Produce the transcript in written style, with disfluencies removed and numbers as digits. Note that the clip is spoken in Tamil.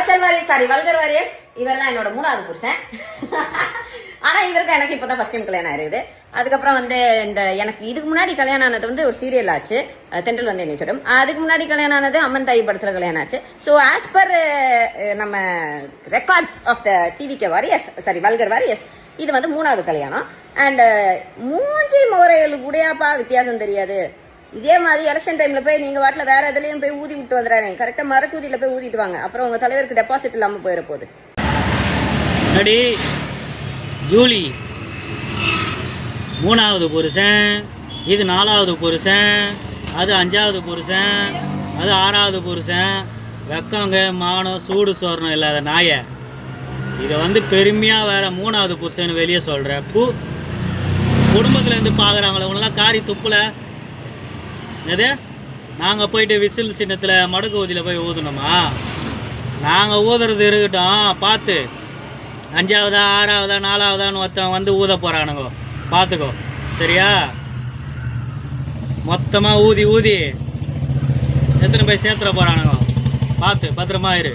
டார்ச்சர் வாரியர்ஸ் சாரி வல்கர் வாரியர்ஸ். இவர் தான் என்னோட 3வது புருஷன். ஆனா இவருக்கு எனக்கு இப்பதான் ஃபர்ஸ்ட் டைம் கல்யாணம் ஆயிருது. அதுக்கப்புறம் வந்து இந்த எனக்கு இதுக்கு முன்னாடி கல்யாணம் ஆனது வந்து ஒரு சீரியல் ஆச்சு, தென்றல் வந்து என்னை சுடும். அதுக்கு முன்னாடி கல்யாணம் ஆனது அம்மன் தாய் படத்துல கல்யாணம் ஆச்சு. ஸோ ஆஸ் பர் நம்ம records of the TVK warriors sorry வல்கர் வாரியர்ஸ், இது வந்து 3வது கல்யாணம். அண்ட் மூஞ்சி முறைகளுக்கு கூடயாப்பா வித்தியாசம் தெரியாது. இதே மாதிரி எலெக்ஷன் டைம்ல போய் நீங்க வாட்டில வேற எதுலயும் போய் ஊதி விட்டு வந்துடுறாங்க. கரெக்டா மரக்கூதியில போய் ஊதிட்டு வாங்க, அப்புறம் உங்க தலைவருக்கு டெபாசிட் இல்லாம போயிட போகுது. ஜூலி 3வது புருஷன், இது 4வது புருஷன், அது 5வது புருஷன், அது 6வது புருஷன். வெக்கங்க மானம் சூடு சோறணும் இல்லாத நாயை இதை வந்து பெருமையாக வேற 3வது புருஷன் வெளியே சொல்கிற குடும்பத்துலேருந்து பார்க்குறாங்களே உங்களெல்லாம் காரி துப்புல எது. நாங்கள் போயிட்டு விசில் சின்னத்தில் மடக்கு ஊதியில் போய் ஊதுனோமா? நாங்கள் ஊதுறது இருக்கட்டும், பார்த்து 5ஆவதா 6ஆவதா 4ஆவதான்னு ஒருத்தன் வந்து ஊத போகிறானுங்கோ, பார்த்துக்கோ சரியா? மொத்தமாக ஊதி ஊதி எத்தனை போய் சேர்த்துட போகிறானுங்கோ, பார்த்து பத்திரமா இரு.